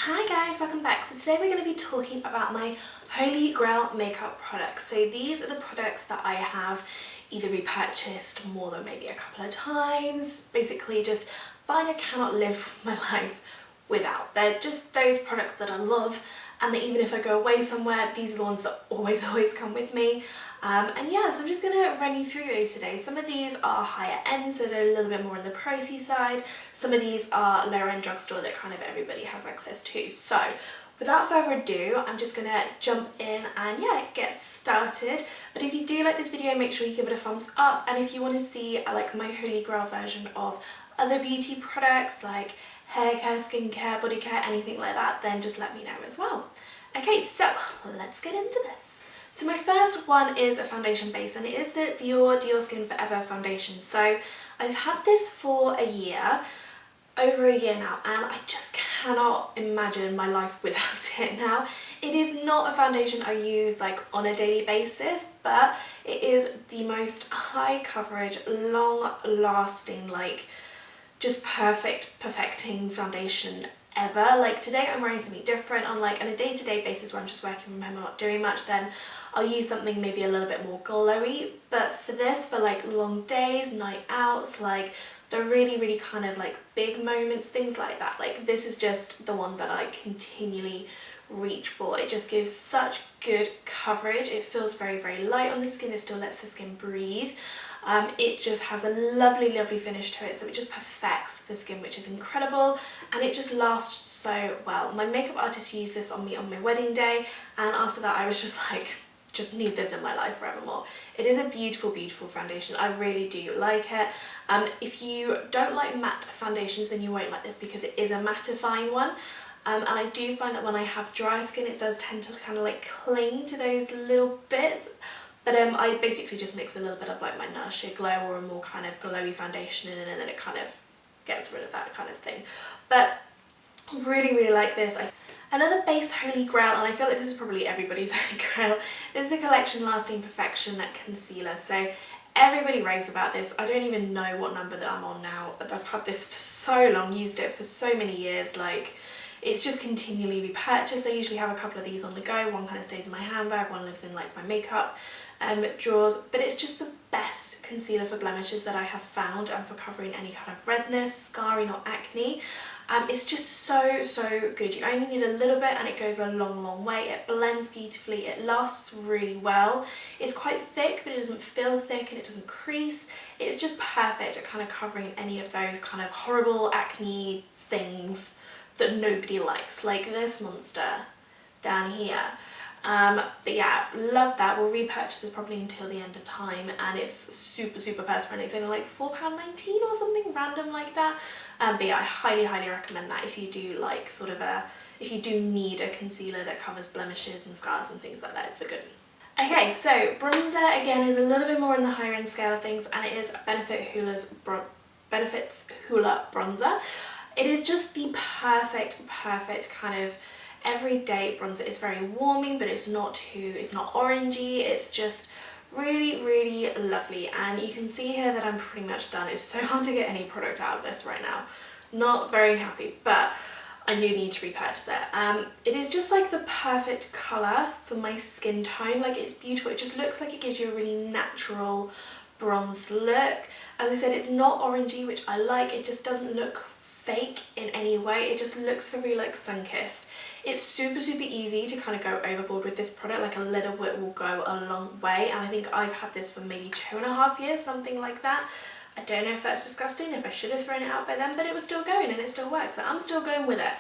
Hi guys, welcome back. So today we're going to be talking about my Holy Grail makeup products. So these are the products that I have either repurchased more than maybe a couple of times. Basically just find I cannot live my life without. They're just those products that I love, and that even if I go away somewhere, these are the ones that always come with me. And yeah, so I'm just going to run you through those today. Some of these are higher end, so they're a little bit more on the pricey side. Some of these are lower end drugstore that kind of everybody has access to. So without further ado, I'm just going to jump in and yeah, get started. But if you do like this video, make sure you give it a thumbs up. And if you want to see like my Holy Grail version of other beauty products like hair care, skincare, body care, anything like that, then just let me know as well. Okay, so let's get into this. So my first one is a foundation base, and it is the Dior Skin Forever foundation. So I've had this for a year, over a year now, and I just cannot imagine my life without it now. It is not a foundation I use like on a daily basis, but it is the most high coverage, long lasting, like just perfecting foundation ever. Like today I'm wearing something different. On like on a day-to-day basis where I'm just working from home and not doing much, then I'll use something maybe a little bit more glowy. But for this, for like long days, night outs, like the really kind of like big moments, things like that, like this is just the one that I continually reach for. It just gives such good coverage. It feels very light on the skin. It still lets the skin breathe. It just has a lovely finish to it, so it just perfects the skin, which is incredible, and it just lasts so well. My makeup artist used this on me on my wedding day, and after that I was just like, just need this in my life forevermore. It is a beautiful foundation. I really do like it. If you don't like matte foundations, then you won't like this because it is a mattifying one. And I do find that when I have dry skin, it does tend to kind of like cling to those little bits. But I basically just mix a little bit of like my Nurse Sheer Glow or a more kind of glowy foundation in, and then it kind of gets rid of that kind of thing. But really like this. Another base Holy Grail, and I feel like this is probably everybody's Holy Grail, is the Collection Lasting Perfection Concealer. So everybody raves about this. I don't even know what number that I'm on now. I've had this for so long, used it for so many years, like it's just continually repurchased. I usually have a couple of these on the go. One kind of stays in my handbag, one lives in like my makeup drawers, but it's just the best concealer for blemishes that I have found, and for covering any kind of redness, scarring or acne. It's just so good. You only need a little bit and it goes a long way. It blends beautifully, it lasts really well. It's quite thick, but it doesn't feel thick and it doesn't crease. It's just perfect at kind of covering any of those kind of horrible acne things that nobody likes, like this monster down here. But yeah, love that. We'll repurchase this probably until the end of time, and it's super purse friendly. It's only like £4.19 or something random like that. But yeah, I highly recommend that if you do like sort of if you do need a concealer that covers blemishes and scars and things like that, it's a good one. Okay, so bronzer again is a little bit more on the higher end scale of things, and it is Benefit's Hoola bronzer. It is just the perfect kind of everyday bronzer. It's very warming, but it's not orangey. It's just really lovely, and you can see here that I'm pretty much done. It's so hard to get any product out of this right now. Not very happy, but I do need to repurchase it. It is just like the perfect colour for my skin tone. Like it's beautiful. It just looks like it gives you a really natural bronze look. As I said, it's not orangey, which I like. It just doesn't look fake in any way. It just looks very like sun-kissed. It's super easy to kind of go overboard with this product. Like a little bit will go a long way, and I think I've had this for maybe 2.5 years, something like that. I don't know if that's disgusting, if I should have thrown it out by then, but it was still going and it still works, so I'm still going with it.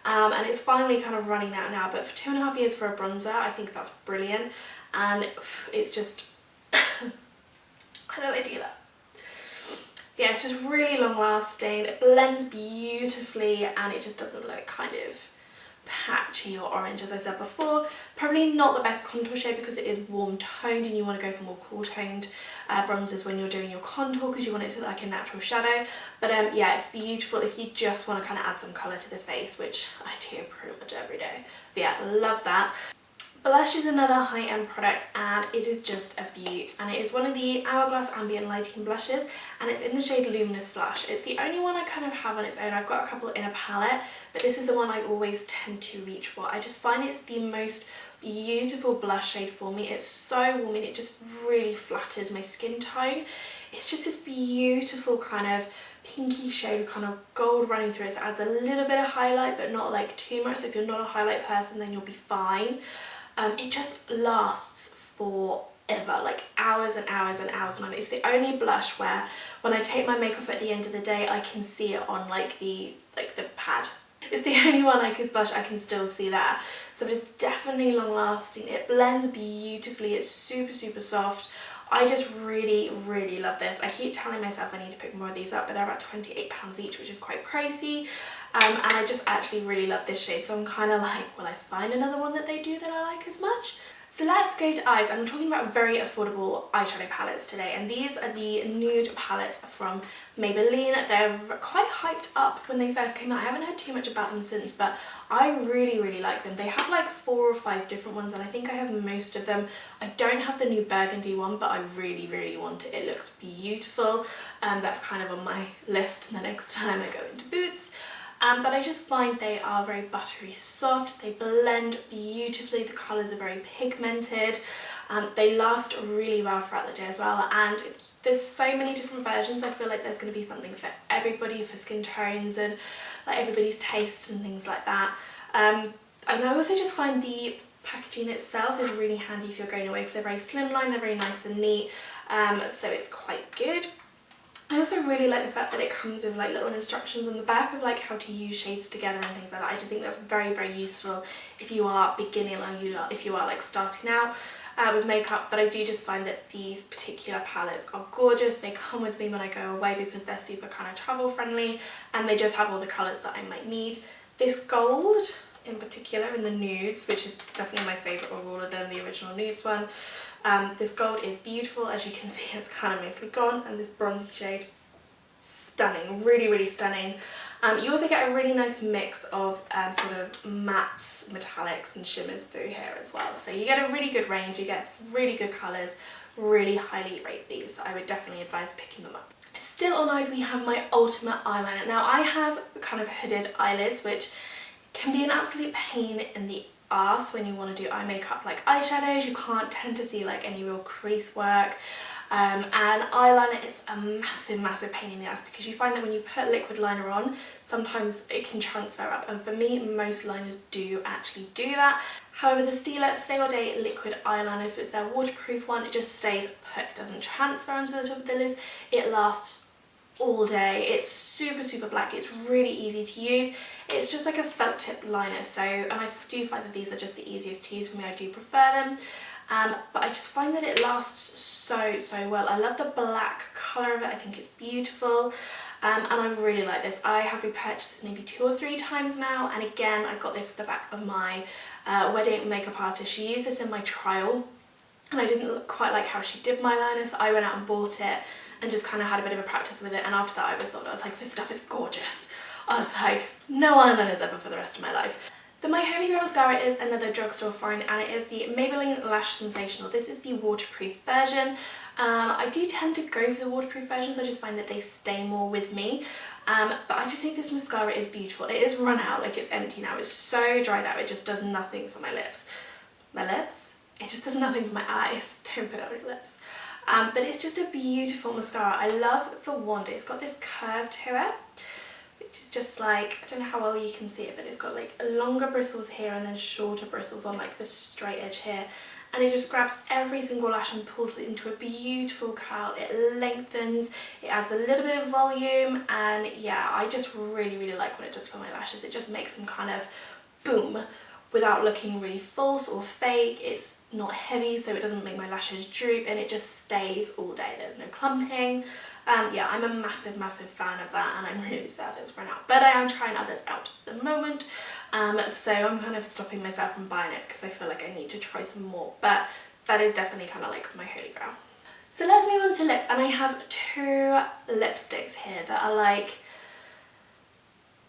And it's finally kind of running out now, but for 2.5 years for a bronzer, I think that's brilliant. And it's just how do I do that? Yeah, it's just really long lasting. It blends beautifully, and it just doesn't look kind of patchy or orange. As I said before, probably not the best contour shade because it is warm toned, and you want to go for more cool toned bronzers when you're doing your contour, because you want it to look like a natural shadow. But yeah, it's beautiful if you just want to kind of add some colour to the face, which I do pretty much every day. But yeah, love that. Blush is another high-end product and it is just a beaut, and it is one of the Hourglass Ambient Lighting blushes and it's in the shade Luminous Flush. It's the only one I kind of have on its own. I've got a couple in a palette, but this is the one I always tend to reach for. I just find it's the most beautiful blush shade for me. It's so warming, it just really flatters my skin tone. It's just this beautiful kind of pinky shade with kind of gold running through it. So it adds a little bit of highlight but not like too much, so if you're not a highlight person then you'll be fine. It just lasts forever, like hours and hours and hours on. It's the only blush where when I take my makeup at the end of the day I can see it on like the pad. It's the only one I can still see that. So it's definitely long lasting. It blends beautifully. It's super, super soft. I just really, really love this. I keep telling myself I need to pick more of these up, but they're about £28 each, which is quite pricey. And I just actually really love this shade. So I'm kind of like, will I find another one that they do that I like as much? So let's go to eyes. I'm talking about very affordable eyeshadow palettes today, and these are the nude palettes from Maybelline. They're quite hyped up when they first came out. I haven't heard too much about them since, but I really, really like them. They have like 4 or 5 different ones, and I think I have most of them. I don't have the new burgundy one, but I really, really want it. It looks beautiful. That's kind of on my list the next time I go into Boots. But I just find they are very buttery soft, they blend beautifully, the colours are very pigmented, they last really well throughout the day as well, and there's so many different versions. I feel like there's going to be something for everybody, for skin tones and like everybody's tastes and things like that. And I also just find the packaging itself is really handy if you're going away, because they're very slimline, they're very nice and neat, so it's quite good. I also really like the fact that it comes with like little instructions on the back of like how to use shades together and things like that. I just think that's very, very useful if you are beginning or if you are like starting out with makeup. But I do just find that these particular palettes are gorgeous. They come with me when I go away because they're super kind of travel friendly, and they just have all the colours that I might need. This gold in particular in the nudes, which is definitely my favourite of all of them, the original nudes one. This gold is beautiful. As you can see, it's kind of mostly gone, and this bronzy shade, stunning, really, really stunning. You also get a really nice mix of sort of mattes, metallics and shimmers through here as well. So you get a really good range, you get really good colours, really highly rate these. So I would definitely advise picking them up. Still on eyes, we have my ultimate eyeliner. Now I have kind of hooded eyelids, which can be an absolute pain in the arse when you want to do eye makeup like eyeshadows. You can't tend to see like any real crease work, and eyeliner is a massive, massive pain in the ass, because you find that when you put liquid liner on, sometimes it can transfer up, and for me most liners do actually do that. However, the Stila Stay All Day liquid eyeliner, so it's their waterproof one, it just stays put, it doesn't transfer onto the top of the lids, it lasts all day. It's super, super black, it's really easy to use. It's just like a felt tip liner, so, and I do find that these are just the easiest to use for me. I do prefer them, but I just find that it lasts so, so well. I love the black colour of it, I think it's beautiful, and I really like this. I have repurchased this maybe 2 or 3 times now, and again I got this for the back of my wedding makeup artist. She used this in my trial, and I didn't quite like how she did my liner, so I went out and bought it and just kind of had a bit of a practice with it, and after that I was sold. I was like, this stuff is gorgeous. I was like, no eyeliners ever for the rest of my life. But my Holy Grail mascara is another drugstore find, and it is the Maybelline Lash Sensational. This is the waterproof version. I do tend to go for the waterproof versions, I just find that they stay more with me. But I just think this mascara is beautiful. It is run out, like it's empty now. It's so dried out, it just does nothing for my lips. My lips? It just does nothing for my eyes. Don't put it on your lips. But it's just a beautiful mascara. I love the wand. It's got this curve to it, which is just like, I don't know how well you can see it, but it's got like longer bristles here and then shorter bristles on like the straight edge here. And it just grabs every single lash and pulls it into a beautiful curl. It lengthens, it adds a little bit of volume, and yeah, I just really, really like what it does for my lashes. It just makes them kind of boom without looking really false or fake. It's not heavy, so it doesn't make my lashes droop, and it just stays all day. There's no clumping. Yeah, I'm a massive, massive fan of that, and I'm really sad it's run out, but I am trying others out at the moment, so I'm kind of stopping myself from buying it because I feel like I need to try some more, but that is definitely kind of like my holy grail. So let's move on to lips, and I have 2 lipsticks here that are like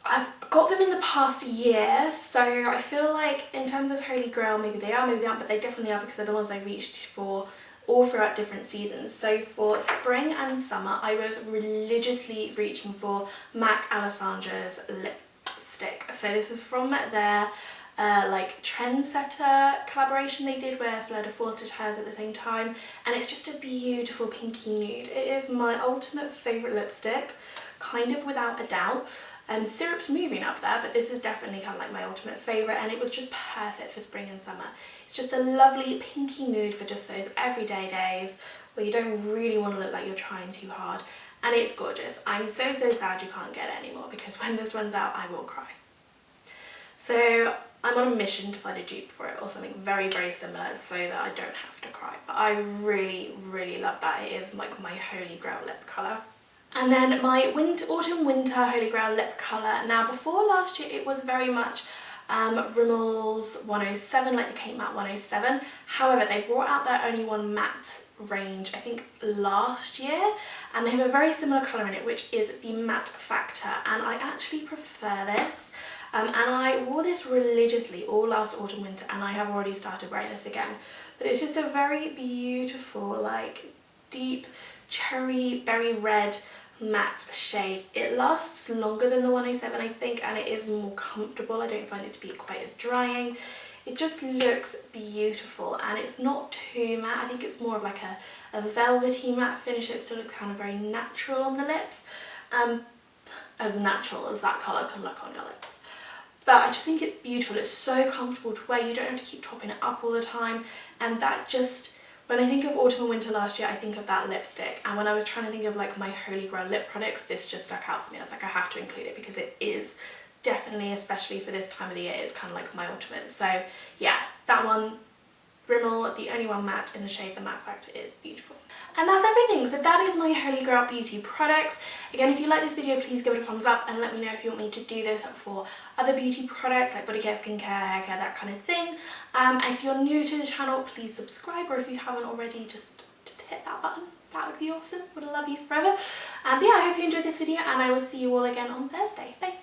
I've got them in the past year, so I feel like in terms of Holy Grail, maybe they are, maybe they aren't, but they definitely are because they're the ones I reached for all throughout different seasons. So for spring and summer, I was religiously reaching for MAC Alessandra's lipstick. So this is from their like trendsetter collaboration they did where Fleur de Force did hers at the same time, and it's just a beautiful pinky nude. It is my ultimate favourite lipstick, kind of without a doubt. Syrup's moving up there, but this is definitely kind of like my ultimate favourite, and it was just perfect for spring and summer. It's just a lovely pinky nude for just those everyday days where you don't really want to look like you're trying too hard, and it's gorgeous. I'm so sad you can't get it anymore because when this runs out I will cry. So I'm on a mission to find a dupe for it or something very similar so that I don't have to cry, but I really love that. It is like my Holy Grail lip colour. And then my autumn winter Holy Grail lip colour. Now before last year it was very much Rimmel's 107, like the Kate Matte 107. However, they brought out their Only One Matte range I think last year, and they have a very similar colour in it, which is the Matte Factor, and I actually prefer this. And I wore this religiously all last autumn winter, and I have already started wearing this again. But it's just a very beautiful, like deep cherry berry red matte shade. It lasts longer than the 107 I think, and it is more comfortable. I don't find it to be quite as drying. It just looks beautiful, and it's not too matte. I think it's more of like a velvety matte finish. It still looks kind of very natural on the lips, as natural as that colour can look on your lips. But I just think it's beautiful. It's so comfortable to wear. You don't have to keep topping it up all the time, and that just, when I think of autumn and winter last year, I think of that lipstick, and when I was trying to think of like my Holy Grail lip products, this just stuck out for me. I was like, I have to include it because it is definitely, especially for this time of the year, it's kind of like my ultimate. So yeah, that one, Rimmel, the Only One Matte in the shade The Matte Factor, is beautiful. And that's everything. So that is my Holy Grail beauty products. Again, if you like this video, please give it a thumbs up and let me know if you want me to do this for other beauty products like body care, skincare, hair care, that kind of thing. If you're new to the channel, please subscribe, or if you haven't already, just hit that button. That would be awesome. Would love you forever. But yeah, I hope you enjoyed this video, and I will see you all again on Thursday. Bye.